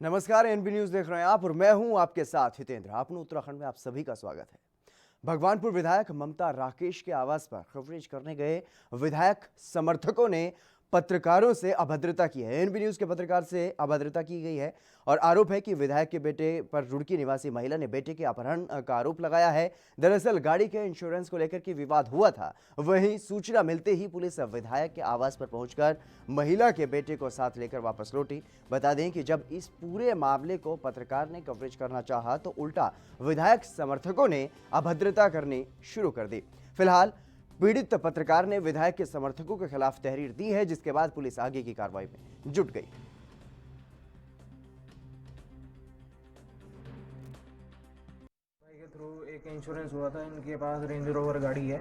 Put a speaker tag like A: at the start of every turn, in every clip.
A: नमस्कार, NB news देख रहे हैं आप और मैं हूं आपके साथ हितेंद्र। आपने उत्तराखंड में आप सभी का स्वागत है। भगवानपुर विधायक ममता राकेश के आवास पर कवरेज करने गए विधायक समर्थकों ने पत्रकारों से अभद्रता की है। एनबी न्यूज के पत्रकार से अभद्रता की गई है और आरोप है कि विधायक के बेटे पर रुड़की निवासी महिला ने बेटे के अपहरण का आरोप लगाया है। दरअसल गाड़ी के इंश्योरेंस को लेकर के विवाद हुआ था। वहीं सूचना मिलते ही पुलिस विधायक के आवास पर पहुंचकर महिला के बेटे को साथ लेकर वापस लौटी। बता दें कि जब इस पूरे मामले को पत्रकार ने कवरेज करना चाहा तो उल्टा विधायक समर्थकों ने अभद्रता करनी शुरू कर दी। फिलहाल पीड़ित पत्रकार ने विधायक के समर्थकों के खिलाफ तहरीर दी है, जिसके बाद पुलिस आगे की कार्रवाई में जुट गई।
B: के थ्रू एक इंश्योरेंस हुआ था। इनके पास रेंज रोवर गाड़ी है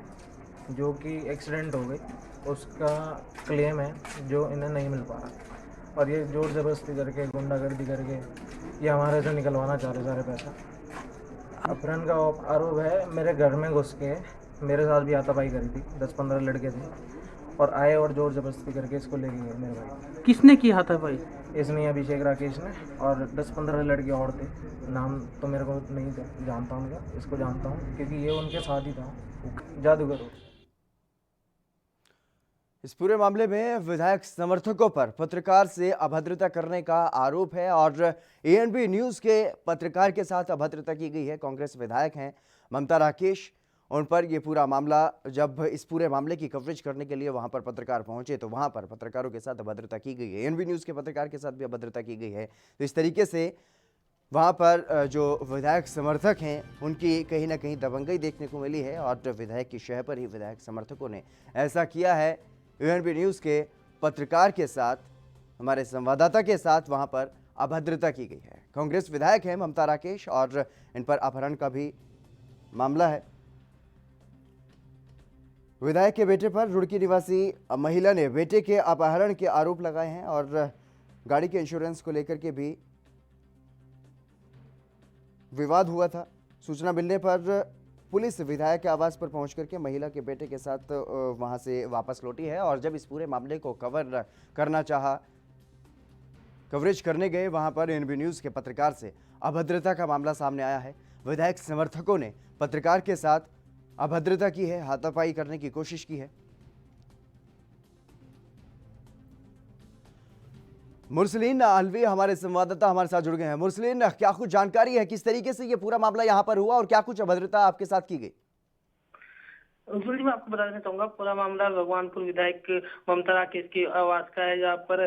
B: जो कि एक्सीडेंट हो गई, उसका क्लेम है जो इन्हें नहीं मिल पा रहा और ये जोर जबरदस्ती करके गुंडागर्दी करके ये हमारे से निकलवाना चाह रहे सारे पैसा। अपहरण का आरोप है। मेरे घर में घुस के मेरे साथ भी हाथापाई करी थी। 10-15 लड़के थे और आए और जोर जबरदस्ती करके इसको ले गए मेरे भाई।
C: किसने किया था भाई?
B: इसने अभिषेक राकेश ने और 10-15 लड़के और थे। नाम तो मेरे को नहीं जानता उनका, इसको जानता हूँ क्योंकि ये उनके साथ ही था। जादूगर।
A: इस पूरे मामले में विधायक समर्थकों पर पत्रकार से अभद्रता करने का आरोप है और एएनबी न्यूज के पत्रकार के साथ अभद्रता की गई है। कांग्रेस विधायक हैं ममता राकेश, उन पर यह पूरा मामला, जब इस पूरे मामले की कवरेज करने के लिए वहां पर पत्रकार पहुंचे तो वहां पर पत्रकारों के साथ अभद्रता की गई है। एएनबी न्यूज के पत्रकार के साथ भी अभद्रता की गई है। तो इस तरीके से वहां पर जो विधायक समर्थक हैं उनकी कहीं ना कहीं दबंगई देखने को मिली है और विधायक की शह पर ही विधायक समर्थकों ने ऐसा किया है। एएनबी न्यूज के पत्रकार के साथ, हमारे संवाददाता के साथ वहां पर अभद्रता की गई है। कांग्रेस विधायक है ममता राकेश और इन पर अपहरण का भी मामला है। विधायक के बेटे पर रुड़की निवासी महिला ने बेटे के अपहरण के आरोप लगाए हैं और गाड़ी के इंश्योरेंस को लेकर के भी विवाद हुआ था। सूचना मिलने पर पुलिस विधायक के आवास पर पहुंच करके महिला के बेटे के साथ वहां से वापस लौटी है और जब इस पूरे मामले को कवर करना चाहा, कवरेज करने गए, वहां पर एनबी न्यूज के पत्रकार से अभद्रता का मामला सामने आया है। विधायक समर्थकों ने पत्रकार के साथ अभद्रता की है, हाथापाई करने की कोशिश की है। मुरसलीन अलवी हमारे संवाददाता हमारे साथ जुड़ गए हैं। मुरसलीन, क्या कुछ जानकारी है, किस तरीके से ये पूरा मामला यहां पर हुआ और क्या कुछ अभद्रता आपके साथ की गई?
D: जी, मैं आपको बता देना चाहूंगा, पूरा मामला भगवानपुर विधायक ममता राकेश की आवास का है, जहाँ पर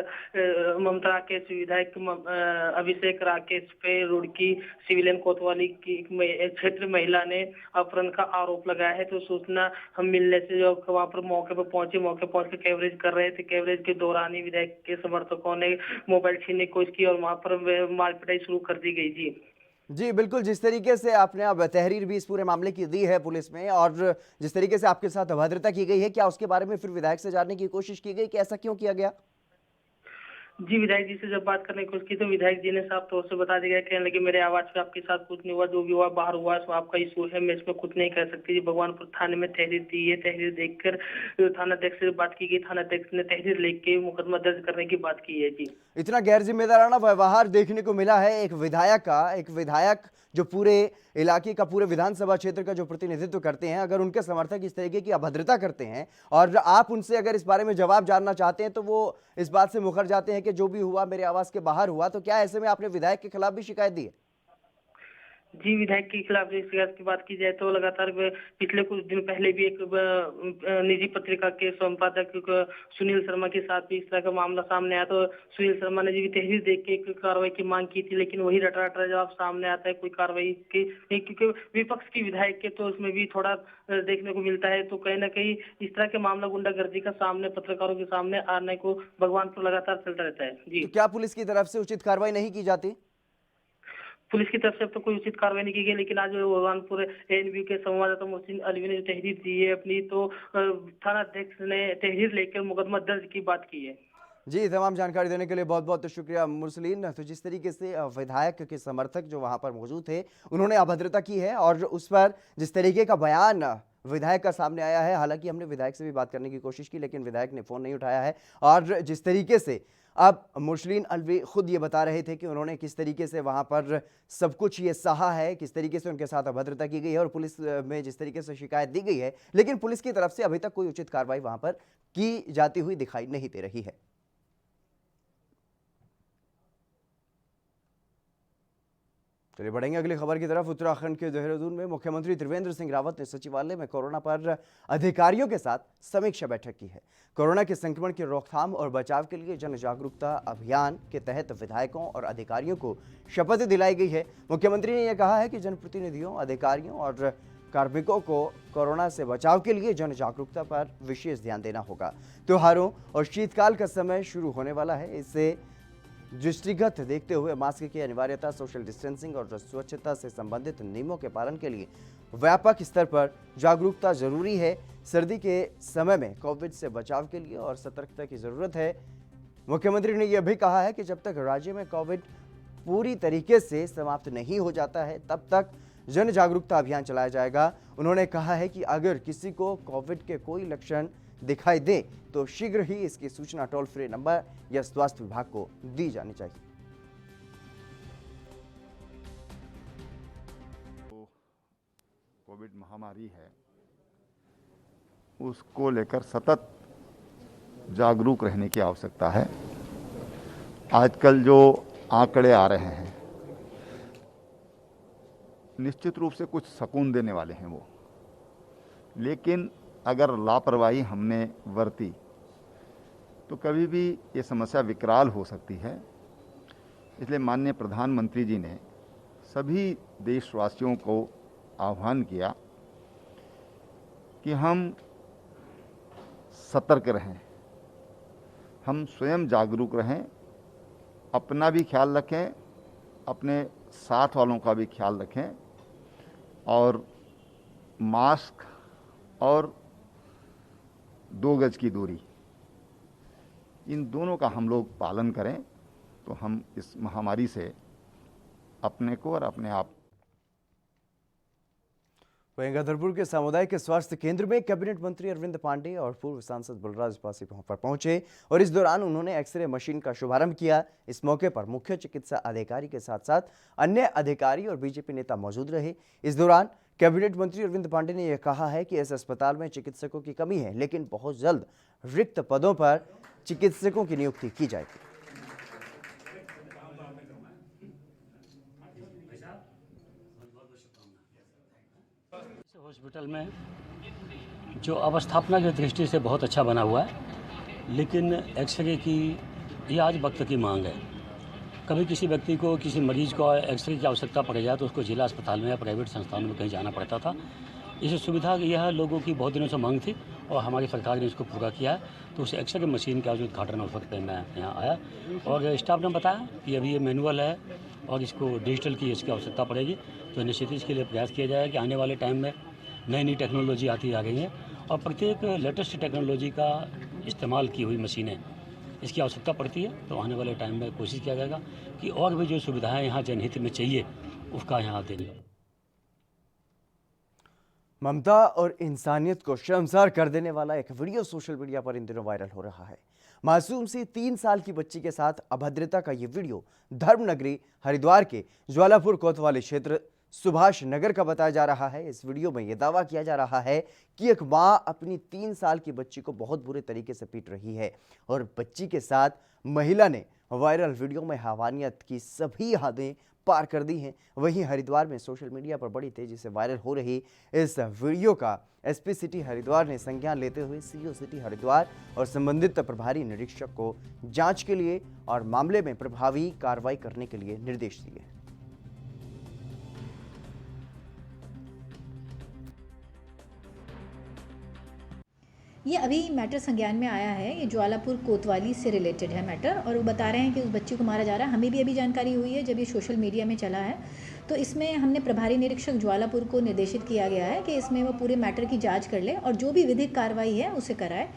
D: ममता राकेश विधायक अभिषेक राकेश पे रुड़की सिविलियन कोतवाली की क्षेत्र महिला ने अपहरण का आरोप लगाया है। तो सूचना हम मिलने से जो वहाँ पर मौके पर पहुंच के कवरेज कर रहे थे। कवरेज के दौरान ही विधायक के समर्थकों ने मोबाइल छीनने की कोशिश की और वहाँ पर मारपिटाई शुरू कर दी गई।
A: जी बिल्कुल, जिस तरीके से आपने अब तहरीर भी इस पूरे मामले की दी है पुलिस में और जिस तरीके से आपके साथ अभद्रता की गई है, क्या उसके बारे में फिर विधायक से जानने की कोशिश की गई कि ऐसा क्यों किया गया?
D: जी, विधायक जी से जब बात करने की कोशिश की तो विधायक जी ने साफ तौर से बता दिया, कहने लगे मेरे आवाज पे आपके साथ कुछ नहीं हुआ, जो भी हुआ बाहर हुआ सो आपका इशू है, मैं इसमें कुछ नहीं कर सकती। जी, भगवानपुर थाने में तहरीर दी है। तहरीर देखकर थानाध्यक्ष से बात की गई, थानाध्यक्ष ने तहरीर लेके मुकदमा दर्ज करने की बात की है। जी,
A: इतना गैर जिम्मेदाराना व्यवहार देखने को मिला है एक विधायक का। एक विधायक जो पूरे इलाके का, पूरे विधानसभा क्षेत्र का जो प्रतिनिधित्व करते हैं, अगर उनके समर्थक इस तरीके की अभद्रता करते हैं और आप उनसे अगर इस बारे में जवाब जानना चाहते हैं तो वो इस बात से मुकर जाते हैं कि जो भी हुआ मेरे आवास के बाहर हुआ, तो क्या ऐसे में आपने विधायक के खिलाफ भी शिकायत दी है?
D: जी, विधायक के खिलाफ शिकायत की बात की जाए तो लगातार पिछले कुछ दिन पहले भी एक निजी पत्रिका के संपादक सुनील शर्मा के साथ भी इस तरह का मामला सामने आया। तो सुनील शर्मा ने जी तहरीर देख के एक कार्रवाई की मांग की थी, लेकिन वही रटा जवाब सामने आता है, कोई कार्रवाई की नहीं, क्योंकि विपक्ष की विधायक के तो उसमें भी थोड़ा देखने को मिलता है। तो कहीं ना कहीं इस तरह के मामला गुंडागर्दी का सामने पत्रकारों के सामने आने को भगवानपुर लगातार चलता रहता है। जी,
A: तो क्या पुलिस की तरफ से उचित कार्रवाई नहीं की जाती?
D: पुलिस की तरफ से अब तो कोई उचित कार्रवाई नहीं की गई, लेकिन आज भगवानपुर एएनबी के संवाददाता मोहसिन अलवी ने जो तहरीर दी है अपनी, तो थाना अध्यक्ष ने तहरीर लेकर मुकदमा दर्ज की बात की है।
A: जी, तमाम जानकारी देने के लिए बहुत बहुत शुक्रिया मुरसलीन। तो जिस तरीके से विधायक के समर्थक जो वहां पर मौजूद थे, उन्होंने अभद्रता की है और उस पर जिस तरीके का बयान विधायक का सामने आया है, हालांकि हमने विधायक से भी बात करने की कोशिश की लेकिन विधायक ने फोन नहीं उठाया है और जिस तरीके से अब मुरसलीन अलवी खुद ये बता रहे थे कि उन्होंने किस तरीके से वहां पर सब कुछ ये सहा है, किस तरीके से उनके साथ अभद्रता की गई है और पुलिस में जिस तरीके से शिकायत दी गई है, लेकिन पुलिस की तरफ से अभी तक कोई उचित कार्रवाई वहां पर की जाती हुई दिखाई नहीं दे रही है। चलिए बढ़ेंगे अगली खबर की तरफ। उत्तराखंड के देहरादून में मुख्यमंत्री त्रिवेंद्र सिंह रावत ने सचिवालय में कोरोना पर अधिकारियों के साथ समीक्षा बैठक की है। कोरोना के संक्रमण की रोकथाम और बचाव के लिए जन जागरूकता अभियान के तहत विधायकों और अधिकारियों को शपथ दिलाई गई है। मुख्यमंत्री ने यह कहा है कि जनप्रतिनिधियों, अधिकारियों और कार्मिकों को कोरोना से बचाव के लिए जन जागरूकता पर विशेष ध्यान देना होगा। त्योहारों और शीतकाल का समय शुरू होने वाला है, इससे दृष्टिगत देखते हुए मास्क की अनिवार्यता, सोशल डिस्टेंसिंग और स्वच्छता से संबंधित नियमों के पालन के लिए व्यापक स्तर पर जागरूकता जरूरी है। सर्दी के समय में कोविड से बचाव के लिए और सतर्कता की जरूरत है। मुख्यमंत्री ने यह भी कहा है कि जब तक राज्य में कोविड पूरी तरीके से समाप्त नहीं हो जाता है, तब तक जन जागरूकता अभियान चलाया जाएगा। उन्होंने कहा है कि अगर किसी को कोविड के कोई लक्षण दिखाई दे तो शीघ्र ही इसकी सूचना टोल फ्री नंबर या स्वास्थ्य विभाग को दी जानी चाहिए।
C: कोविड महामारी है, उसको लेकर सतत जागरूक रहने की आवश्यकता है। आजकल जो आंकड़े आ रहे हैं निश्चित रूप से कुछ सकून देने वाले हैं वो, लेकिन अगर लापरवाही हमने बरती तो कभी भी ये समस्या विकराल हो सकती है। इसलिए माननीय प्रधानमंत्री जी ने सभी देशवासियों को आह्वान किया कि हम सतर्क रहें, हम स्वयं जागरूक रहें, अपना भी ख्याल रखें, अपने साथ वालों का भी ख्याल रखें और मास्क और 2 गज की दूरी, इन दोनों का हम लोग पालन करें तो हम इस महामारी से अपने को और अपने आप।
A: वहीं गदरपुर के सामुदायिक स्वास्थ्य केंद्र में कैबिनेट मंत्री अरविंद पांडे और पूर्व सांसद बलराज पासी वहां पर पहुंचे और इस दौरान उन्होंने एक्सरे मशीन का शुभारंभ किया। इस मौके पर मुख्य चिकित्सा अधिकारी के साथ साथ अन्य अधिकारी और बीजेपी नेता मौजूद रहे। इस दौरान कैबिनेट मंत्री अरविंद पांडे ने यह कहा है कि इस अस्पताल में चिकित्सकों की कमी है, लेकिन बहुत जल्द रिक्त पदों पर चिकित्सकों की नियुक्ति की जाएगी।
E: हॉस्पिटल में जो अवस्थापना की दृष्टि से बहुत अच्छा बना हुआ है, लेकिन एक्सरे की ये आज वक्त की मांग है। कभी किसी व्यक्ति को, किसी मरीज को एक्सरे की आवश्यकता पड़ जाए तो उसको जिला अस्पताल में या प्राइवेट संस्थानों में कहीं जाना पड़ता था। इस सुविधा यह लोगों की बहुत दिनों से मांग थी और हमारी सरकार ने इसको पूरा किया है। तो उस एक्सरे मशीन का जो उद्घाटन उस वक्त मैं यहाँ आया और स्टाफ ने बताया कि अभी ये मैनुअल है और इसको डिजिटल की इसकी आवश्यकता पड़ेगी। तो निश्चित इसके लिए प्रयास किया जाएगा कि आने वाले टाइम में नई नई टेक्नोलॉजी आती आ गई है और प्रत्येक लेटेस्ट टेक्नोलॉजी का इस्तेमाल की हुई मशीनें इसकी आवश्यकता पड़ती है। तो आने वाले टाइम में कोशिश किया जाएगा कि और भी जो सुविधाएं यहाँ जनहित में चाहिए उसका यहाँ देंगे।
A: ममता और इंसानियत को शर्मसार कर देने वाला एक वीडियो सोशल मीडिया पर इन दिनों वायरल हो रहा है। मासूम सी 3 साल की बच्ची के साथ अभद्रता का ये वीडियो धर्मनगरी हरिद्वार के ज्वालापुर कोतवाली क्षेत्र सुभाष नगर का बताया जा रहा है। इस वीडियो में यह दावा किया जा रहा है कि एक मां अपनी 3 साल की बच्ची को बहुत बुरे तरीके से पीट रही है और बच्ची के साथ महिला ने वायरल वीडियो में हैवानियत की सभी हदें पार कर दी हैं। वहीं हरिद्वार में सोशल मीडिया पर बड़ी तेजी से वायरल हो रही इस वीडियो का एसपी सिटी हरिद्वार ने संज्ञान लेते हुए सीओ सिटी हरिद्वार और संबंधित प्रभारी निरीक्षक को जांच के लिए और मामले में प्रभावी कार्रवाई करने के लिए निर्देश दिए।
F: ये अभी मैटर संज्ञान में आया है। ये ज्वालापुर कोतवाली से रिलेटेड है मैटर और वो बता रहे हैं कि उस बच्ची को मारा जा रहा है। हमें भी अभी जानकारी हुई है जब ये सोशल मीडिया में चला है, तो इसमें हमने प्रभारी निरीक्षक ज्वालापुर को निर्देशित किया गया है कि इसमें वो पूरे मैटर की जांच कर ले और जो भी विधिक कार्रवाई है उसे कराए।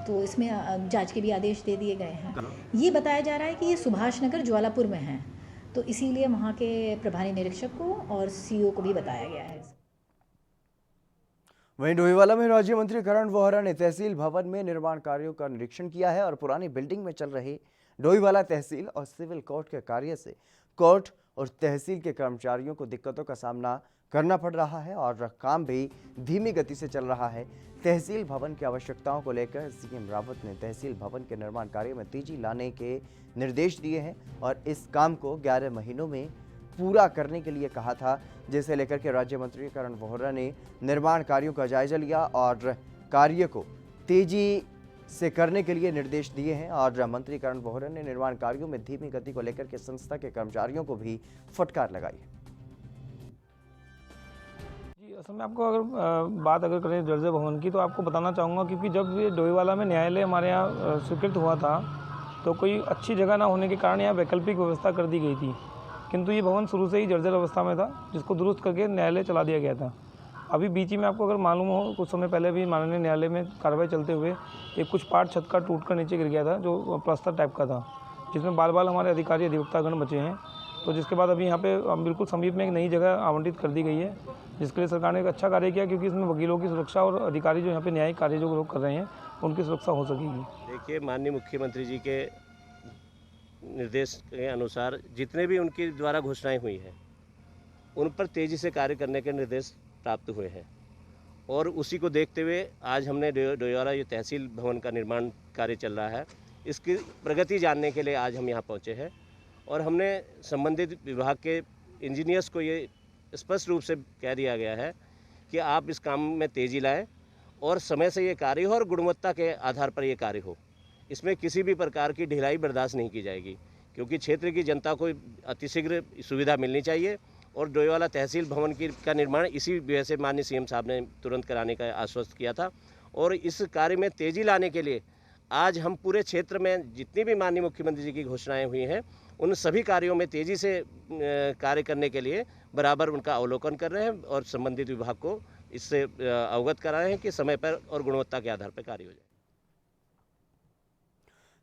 F: तो इसमें जांच के भी आदेश दे दिए गए हैं। ये बताया जा रहा है कि ये सुभाष नगर ज्वालापुर में है, तो इसीलिए वहाँ के प्रभारी निरीक्षक को और सीओ को भी बताया गया है।
A: वहीं डोईवाला में राज्य मंत्री करण वोहरा ने तहसील भवन में निर्माण कार्यों का निरीक्षण किया है और पुरानी बिल्डिंग में चल रहे डोईवाला तहसील और सिविल कोर्ट के कार्य से कोर्ट और तहसील के कर्मचारियों को दिक्कतों का सामना करना पड़ रहा है और काम भी धीमी गति से चल रहा है। तहसील भवन की आवश्यकताओं को लेकर सीएम रावत ने तहसील भवन के निर्माण कार्य में तेजी लाने के निर्देश दिए हैं और इस काम को 11 महीनों में पूरा करने के लिए कहा था, जिसे लेकर के राज्य मंत्री करण वोहरा ने निर्माण कार्यों का जायजा लिया और कार्य को तेजी से करने के लिए निर्देश दिए हैं। और मंत्री करण वोहरा ने निर्माण कार्यों में धीमी गति को लेकर के संस्था के कर्मचारियों को भी फटकार लगाई है।
G: जी, असल में आपको बात करें जर्जर भवन की, तो आपको बताना चाहूँगा क्योंकि जब ये डोईवाला में न्यायालय हमारे यहाँ स्वीकृत हुआ था तो कोई अच्छी जगह ना होने के कारण यहाँ वैकल्पिक व्यवस्था कर दी गई थी, किंतु ये भवन शुरू से ही जर्जर अवस्था में था जिसको दुरुस्त करके न्यायालय चला दिया गया था। अभी बीच में आपको अगर मालूम हो, कुछ समय पहले भी माननीय न्यायालय में कार्रवाई चलते हुए एक कुछ पार्ट छत का टूटकर नीचे गिर गया था जो प्लास्टर टाइप का था, जिसमें बाल बाल हमारे अधिकारी अधिवक्तागण बचे हैं। तो जिसके बाद अभी यहाँ पे बिल्कुल समीप में एक नई जगह आवंटित कर दी गई है, जिसके लिए सरकार ने एक अच्छा कार्य किया क्योंकि इसमें वकीलों की सुरक्षा और अधिकारी जो यहाँ पे न्यायिक कार्य जो लोग कर रहे हैं उनकी सुरक्षा हो सकेगी।
H: देखिए, माननीय मुख्यमंत्री जी के निर्देश के अनुसार जितने भी उनके द्वारा घोषणाएं हुई हैं उन पर तेज़ी से कार्य करने के निर्देश प्राप्त हुए हैं और उसी को देखते हुए आज हमने डोईवाला ये तहसील भवन का निर्माण कार्य चल रहा है, इसकी प्रगति जानने के लिए आज हम यहाँ पहुँचे हैं और हमने संबंधित विभाग के इंजीनियर्स को ये स्पष्ट रूप से कह दिया गया है कि आप इस काम में तेज़ी लाएं और समय से ये कार्य हो और गुणवत्ता के आधार पर ये कार्य हो। इसमें किसी भी प्रकार की ढिलाई बर्दाश्त नहीं की जाएगी क्योंकि क्षेत्र की जनता को अतिशीघ्र सुविधा मिलनी चाहिए और डोईवाला तहसील भवन का निर्माण इसी वजह से माननीय सीएम साहब ने तुरंत कराने का आश्वस्त किया था और इस कार्य में तेज़ी लाने के लिए आज हम पूरे क्षेत्र में जितनी भी माननीय मुख्यमंत्री जी की घोषणाएं हुई हैं उन सभी कार्यों में तेज़ी से कार्य करने के लिए बराबर उनका अवलोकन कर रहे हैं और संबंधित विभाग को इससे अवगत करा रहे हैं कि समय पर और गुणवत्ता के आधार पर कार्य हो जाए।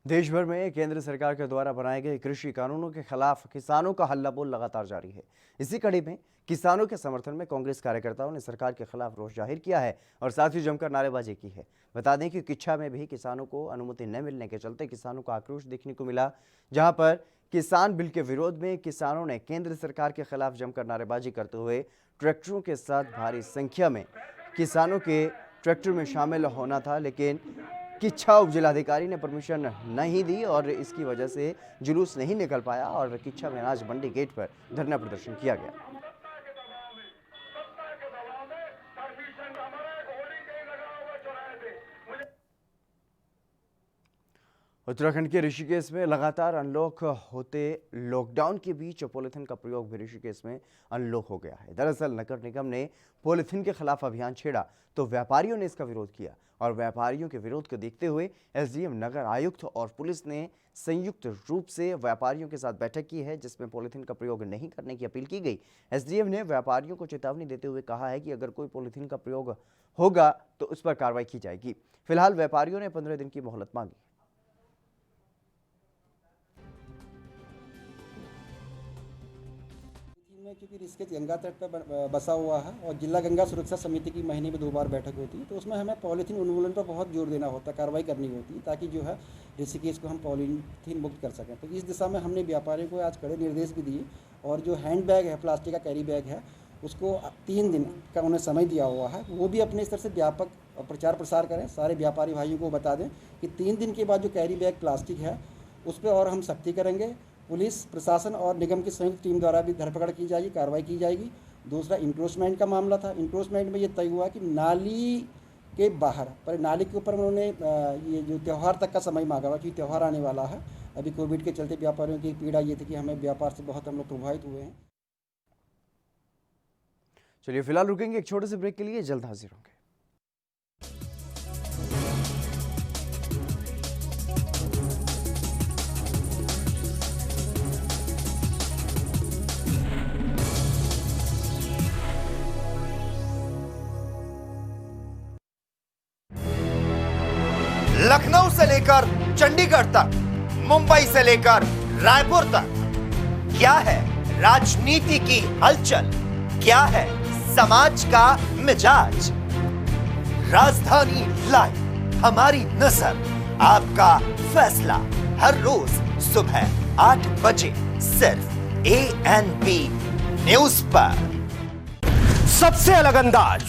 A: देश भर में केंद्र सरकार के द्वारा बनाए गए कृषि कानूनों के खिलाफ किसानों का हल्ला बोल लगातार जारी है। इसी कड़ी में किसानों के समर्थन में कांग्रेस कार्यकर्ताओं ने सरकार के खिलाफ रोष जाहिर किया है और साथ ही जमकर नारेबाजी की है। बता दें कि किच्छा में भी किसानों को अनुमति न मिलने के चलते किसानों का आक्रोश देखने को मिला, जहां पर किसान बिल के विरोध में किसानों ने केंद्र सरकार के खिलाफ जमकर नारेबाजी करते हुए ट्रैक्टरों के साथ भारी संख्या में किसानों के ट्रैक्टर में शामिल होना था, लेकिन किच्छा उप जिलाधिकारी ने परमिशन नहीं दी और इसकी वजह से जुलूस नहीं निकल पाया और किच्छा में अनाज मंडी गेट पर धरना प्रदर्शन किया गया। उत्तराखंड के ऋषिकेश में लगातार अनलॉक होते लॉकडाउन के बीच पॉलीथीन का प्रयोग भी ऋषिकेश में अनलॉक हो गया है। दरअसल नगर निगम ने पॉलीथीन के खिलाफ अभियान छेड़ा तो व्यापारियों ने इसका विरोध किया और व्यापारियों के विरोध को देखते हुए एसडीएम, नगर आयुक्त और पुलिस ने संयुक्त रूप से व्यापारियों के साथ बैठक की है, जिसमें पॉलीथीन का प्रयोग नहीं करने की अपील की गई। एसडीएम ने व्यापारियों को चेतावनी देते हुए कहा है कि अगर कोई पॉलीथीन का प्रयोग होगा तो उस पर कार्रवाई की जाएगी। फिलहाल व्यापारियों ने 15 दिन की मोहलत मांगी।
I: क्योंकि ऋषिकेश गंगा तट पर बसा हुआ है और जिला गंगा सुरक्षा समिति की महीने में 2 बार बैठक होती है, तो उसमें हमें पॉलीथीन उन्मूलन पर बहुत जोर देना होता है, कार्रवाई करनी होती है ताकि जो है ऋषिकेश को हम पॉलीथीन मुक्त कर सकें। तो इस दिशा में हमने व्यापारियों को आज कड़े निर्देश भी दिए और जो हैंड बैग है, प्लास्टिक का कैरी बैग है, उसको 3 दिन का उन्हें समय दिया हुआ है, वो भी अपने स्तर से व्यापक प्रचार प्रसार करें। सारे व्यापारी भाइयों को बता दें कि 3 दिन के बाद जो कैरी बैग प्लास्टिक है उस पर और हम सख्ती करेंगे। पुलिस प्रशासन और निगम की संयुक्त टीम द्वारा भी धरपकड़ की जाएगी, कार्रवाई की जाएगी। दूसरा इंक्रोचमेंट का मामला था। इंक्रोचमेंट में ये तय हुआ कि नाली के बाहर पर नाली के ऊपर उन्होंने ये जो त्यौहार तक का समय मांगा हुआ, क्योंकि त्यौहार आने वाला है। अभी कोविड के चलते व्यापारियों की पीड़ा ये थी कि हमें व्यापार से बहुत हम लोग प्रभावित हुए हैं।
A: चलिए फिलहाल रुकेंगे एक छोटे से ब्रेक के लिए, जल्द हाजिर होंगे।
J: लखनऊ से लेकर चंडीगढ़ तक, मुंबई से लेकर रायपुर तक, क्या है राजनीति की हलचल, क्या है समाज का मिजाज, राजधानी लाइव, हमारी नजर, आपका फैसला, हर रोज सुबह 8 बजे सिर्फ ANP न्यूज पर।
K: सबसे अलग अंदाज,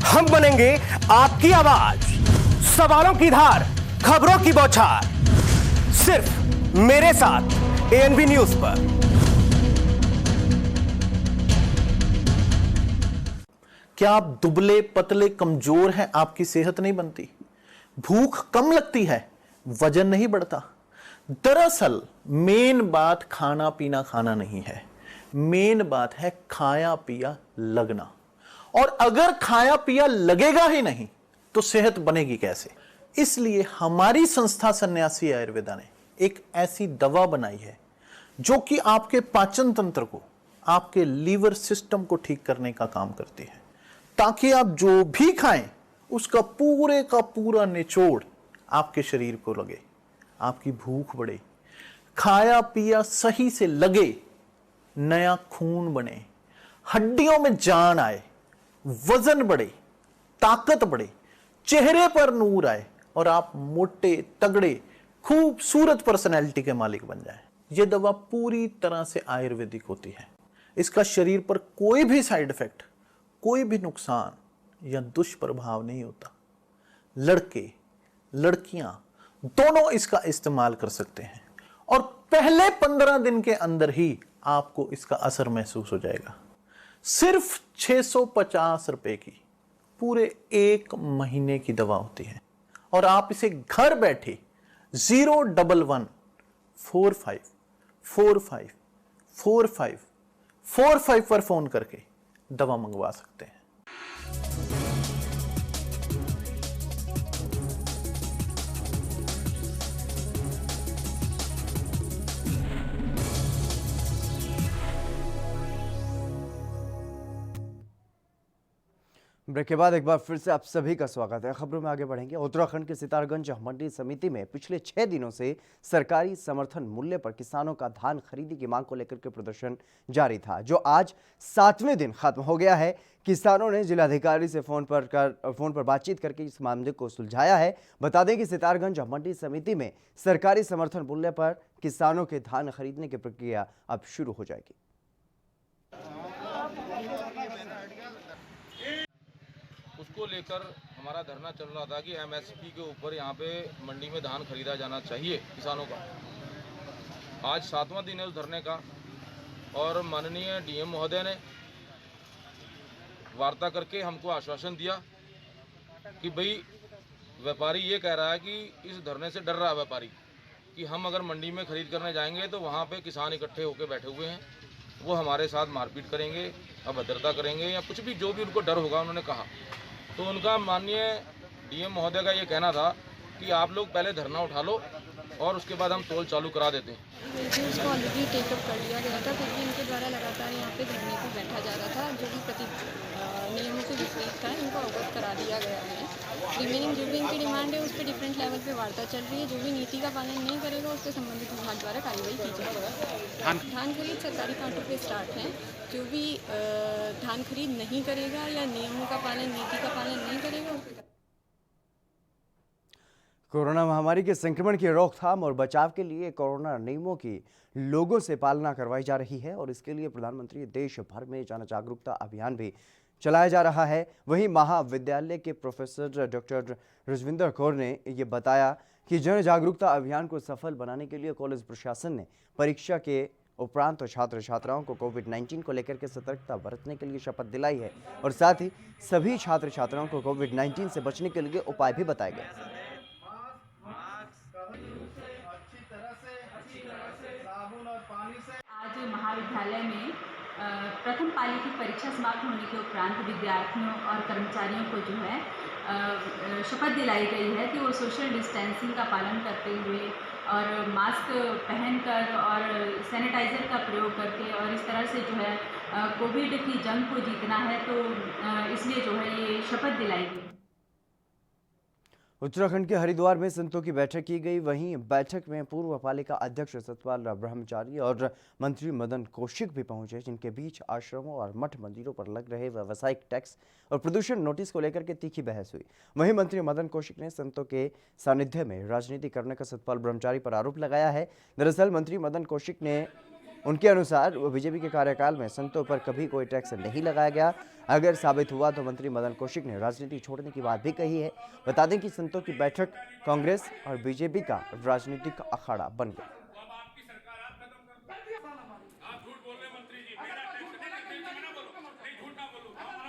K: हम बनेंगे आपकी आवाज, सवालों की धार, खबरों की बौछार, सिर्फ मेरे साथ ANP न्यूज पर।
L: क्या आप दुबले पतले कमजोर हैं, आपकी सेहत नहीं बनती, भूख कम लगती है, वजन नहीं बढ़ता? दरअसल मेन बात खाना पीना खाना नहीं है, मेन बात है खाया पिया लगना। और अगर खाया पिया लगेगा ही नहीं तो सेहत बनेगी कैसे? इसलिए हमारी संस्था सन्यासी आयुर्वेदा ने एक ऐसी दवा बनाई है जो कि आपके पाचन तंत्र को, आपके लीवर सिस्टम को ठीक करने का काम करती है, ताकि आप जो भी खाएं उसका पूरे का पूरा निचोड़ आपके शरीर को लगे, आपकी भूख बढ़े, खाया पिया सही से लगे, नया खून बने, हड्डियों में जान आए, वजन बढ़े, ताकत बढ़े, चेहरे पर नूर आए और आप मोटे तगड़े खूबसूरत पर्सनैलिटी के मालिक बन जाएं। यह दवा पूरी तरह से आयुर्वेदिक होती है। इसका शरीर पर कोई भी साइड इफेक्ट, कोई भी नुकसान या दुष्प्रभाव नहीं होता। लड़के लड़कियां दोनों इसका इस्तेमाल कर सकते हैं और पहले 15 दिन के अंदर ही आपको इसका असर महसूस हो जाएगा। सिर्फ 650 रुपए की पूरे 1 महीने की दवा होती है और आप इसे घर बैठे 011 45 45 45 45 पर फोन करके दवा मंगवा सकते हैं।
A: ब्रेक के बाद एक बार फिर से आप सभी का स्वागत है। खबरों में आगे बढ़ेंगे। उत्तराखंड के सितारगंज मंडी समिति में पिछले 6 दिनों से सरकारी समर्थन मूल्य पर किसानों का धान खरीदी की मांग को लेकर के प्रदर्शन जारी था, जो आज 7वें दिन खत्म हो गया है। किसानों ने जिलाधिकारी से फोन पर बातचीत करके इस मामले को सुलझाया है। बता दें कि सितारगंज मंडी समिति में सरकारी समर्थन मूल्य पर किसानों के धान खरीदने की प्रक्रिया अब शुरू हो जाएगी।
M: उसको लेकर हमारा धरना चल रहा था कि MSP के ऊपर यहाँ पे मंडी में धान खरीदा जाना चाहिए किसानों का। आज 7वां दिन है उस धरने का और माननीय DM महोदय ने वार्ता करके हमको आश्वासन दिया कि भाई व्यापारी ये कह रहा है कि इस धरने से डर रहा है व्यापारी कि हम अगर मंडी में खरीद करने जाएंगे तो वहाँ पे किसान इकट्ठे होकर बैठे हुए हैं, वो हमारे साथ मारपीट करेंगे, अभद्रता करेंगे या कुछ भी जो भी उनको डर होगा उन्होंने कहा। तो उनका माननीय DM महोदय का ये कहना था कि आप लोग पहले धरना उठा लो और उसके बाद हम तोल चालू करा देते हैं।
N: इसको ऑलरेडी टेकअप कर लिया गया था, फिर भी इनके द्वारा लगातार यहाँ पे धरने पर बैठा जा रहा था, जो भी नियमों से विपरीत था इनको अवगत करा दिया गया है। रिमेनिंग जो भी इनकी डिमांड है उस पर डिफरेंट लेवल पे वार्ता चल रही है। जो भी नीति का पालन नहीं करेगा उससे संबंधित विभाग द्वारा कार्रवाई की जाएगी। धान खरीद सरकारी कांटों पे स्टार्ट है। जो भी धान खरीद नहीं करेगा या नियमों का पालन, नीति का पालन नहीं करेगा।
A: कोरोना महामारी के संक्रमण की रोकथाम और बचाव के लिए कोरोना नियमों की लोगों से पालना करवाई जा रही है और इसके लिए प्रधानमंत्री देश भर में जन जागरूकता अभियान भी चलाया जा रहा है। वहीं महाविद्यालय के प्रोफेसर डॉक्टर रजविंदर कौर ने ये बताया कि जन जागरूकता अभियान को सफल बनाने के लिए कॉलेज प्रशासन ने परीक्षा के उपरांत छात्र छात्राओं को कोविड-19 को लेकर के सतर्कता बरतने के लिए शपथ दिलाई है और साथ ही सभी छात्र छात्राओं को कोविड-19 से बचने के लिए उपाय भी बताए गए।
O: आज महाविद्यालय में प्रथम पाली की परीक्षा समाप्त होने के उपरांत विद्यार्थियों और कर्मचारियों को जो है शपथ दिलाई गई है कि वो सोशल डिस्टेंसिंग का पालन करते हुए और मास्क पहनकर और सैनिटाइज़र का प्रयोग करके और इस तरह से जो है कोविड की जंग को जीतना है, तो इसलिए जो है ये शपथ दिलाई गई।
A: उत्तराखंड के हरिद्वार में संतों की बैठक की गई। वहीं बैठक में पूर्व पालिका अध्यक्ष सतपाल ब्रह्मचारी और मंत्री मदन कौशिक भी पहुंचे, जिनके बीच आश्रमों और मठ मंदिरों पर लग रहे व्यावसायिक टैक्स और प्रदूषण नोटिस को लेकर के तीखी बहस हुई। वहीं मंत्री मदन कौशिक ने संतों के सानिध्य में राजनीति करने का सतपाल ब्रह्मचारी पर आरोप लगाया है। दरअसल मंत्री मदन कौशिक ने उनके अनुसार बीजेपी के कार्यकाल में संतों पर कभी कोई टैक्स नहीं लगाया गया। अगर साबित हुआ तो मंत्री मदन कौशिक ने राजनीति छोड़ने की बात भी कही है। बता दें कि संतों की बैठक कांग्रेस और बीजेपी का राजनीतिक अखाड़ा बन गया।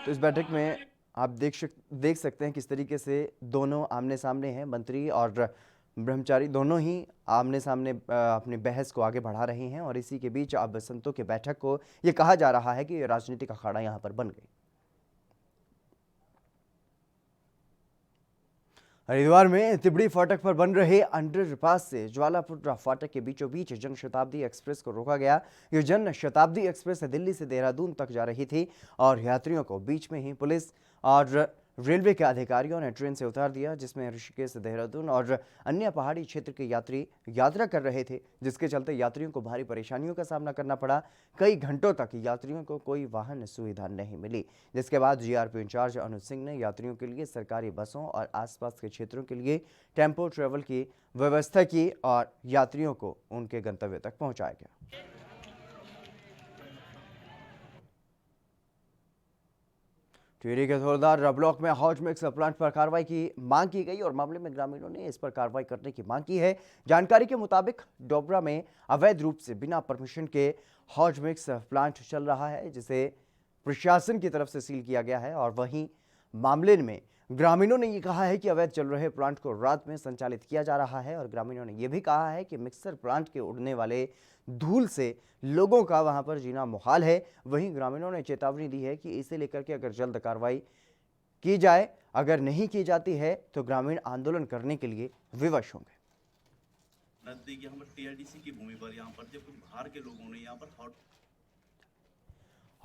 A: तो इस बैठक में आप देख सकते हैं किस तरीके से दोनों आमने सामने हैं। मंत्री और ब्रह्मचारी दोनों ही आमने सामने अपनी बहस को आगे बढ़ा रहे हैं और इसी के बीच अब संतों के बैठक को ये कहा जा रहा है कि ये राजनीतिक अखाड़ा यहां पर बन गई। हरिद्वार में तिबड़ी फाटक पर बन रहे अंडरपास से ज्वालापुर फाटक के बीचों बीच जन शताब्दी एक्सप्रेस को रोका गया। ये जन शताब्दी एक्सप्रेस दिल्ली से देहरादून तक जा रही थी और यात्रियों को बीच में ही पुलिस और रेलवे के अधिकारियों ने ट्रेन से उतार दिया, जिसमें ऋषिकेश, देहरादून और अन्य पहाड़ी क्षेत्र के यात्री यात्रा कर रहे थे, जिसके चलते यात्रियों को भारी परेशानियों का सामना करना पड़ा। कई घंटों तक यात्रियों को कोई वाहन सुविधा नहीं मिली, जिसके बाद जीआरपी इंचार्ज अनुज सिंह ने यात्रियों के लिए सरकारी बसों और आसपास के क्षेत्रों के लिए टेम्पो ट्रेवल की व्यवस्था की और यात्रियों को उनके गंतव्य तक पहुँचाया गया। टिहरी के थोरदार ब्लॉक में हॉट मिक्स प्लांट पर कार्रवाई की मांग की गई और मामले में ग्रामीणों ने इस पर कार्रवाई करने की मांग की है। जानकारी के मुताबिक डोबरा में अवैध रूप से बिना परमिशन के हॉट मिक्स प्लांट चल रहा है, जिसे प्रशासन की तरफ से सील किया गया है। और वहीं मामले में ग्रामीणों ने ये कहा है कि अवैध चल रहे प्लांट को रात में संचालित किया जा रहा है और ग्रामीणों ने यह भी कहा है कि मिक्सर प्लांट के उड़ने वाले धूल से लोगों का वहां पर जीना मुहाल है। वहीं ग्रामीणों ने चेतावनी दी है कि इसे लेकर के अगर जल्द कार्रवाई की जाए, अगर नहीं की जाती है तो ग्रामीण आंदोलन करने के लिए विवश होंगे।
P: नजदीक यहाँ पर टीआरडीसी की भूमि पर यहाँ पर जब कुछ बाहर के लोगों ने यहाँ पर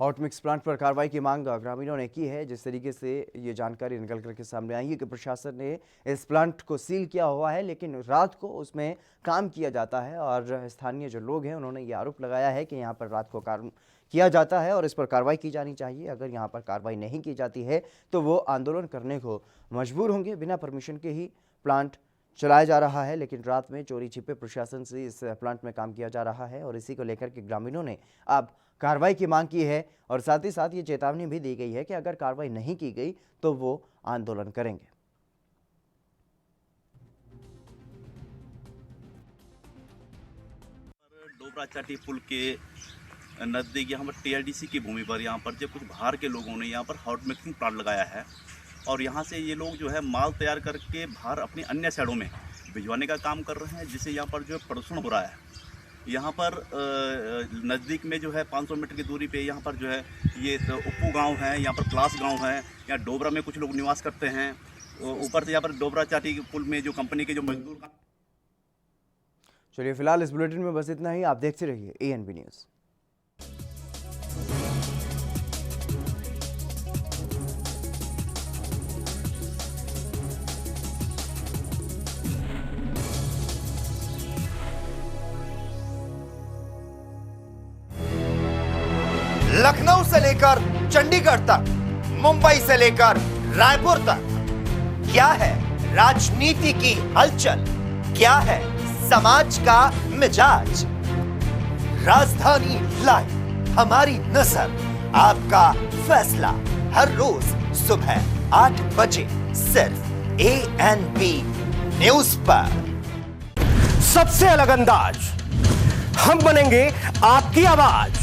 A: हॉट मिक्स प्लांट पर कार्रवाई की मांग ग्रामीणों ने की है। जिस तरीके से ये जानकारी निकल करके सामने आई है कि प्रशासन ने इस प्लांट को सील किया हुआ है, लेकिन रात को उसमें काम किया जाता है और स्थानीय जो लोग हैं उन्होंने ये आरोप लगाया है कि यहाँ पर रात को काम किया जाता है और इस पर कार्रवाई की जानी चाहिए। अगर यहाँ पर कार्रवाई नहीं की जाती है तो वो आंदोलन करने को मजबूर होंगे। बिना परमिशन के ही प्लांट चलाया जा रहा है, लेकिन रात में चोरी छिपे प्रशासन से इस प्लांट में काम किया जा रहा है और इसी को लेकर के ग्रामीणों ने अब कार्रवाई की मांग की है और साथ ही साथ ये चेतावनी भी दी गई है कि अगर कार्रवाई नहीं की गई तो वो आंदोलन करेंगे।
P: डोबरा चाटी पुल के नज़दीक यहाँ पर टीआरडीसी की भूमि पर यहाँ पर जब कुछ बाहर के लोगों ने यहाँ पर हॉट मिक्सिंग प्लांट लगाया है और यहाँ से ये लोग जो है माल तैयार करके बाहर अपनी अन्य शहरों में भिजवाने का काम कर रहे हैं, जिससे यहाँ पर जो है प्रदूषण हो रहा है। यहाँ पर नज़दीक में जो है 500 मीटर की दूरी पे यहाँ पर जो है ये उप्पू गांव है, यहाँ पर प्लास गांव है, यहाँ डोबरा में कुछ लोग निवास करते हैं। ऊपर से यहाँ पर डोबरा चाटी पुल में जो कंपनी के जो मजदूर।
A: चलिए फिलहाल इस बुलेटिन में बस इतना ही। आप देखते रहिए ANB न्यूज़।
J: लखनऊ से लेकर चंडीगढ़ तक, मुंबई से लेकर रायपुर तक, क्या है राजनीति की हलचल, क्या है समाज का मिजाज। राजधानी लाइव, हमारी नजर, आपका फैसला, हर रोज सुबह 8 बजे सिर्फ ANB न्यूज पर।
K: सबसे अलग अंदाज, हम बनेंगे आपकी आवाज।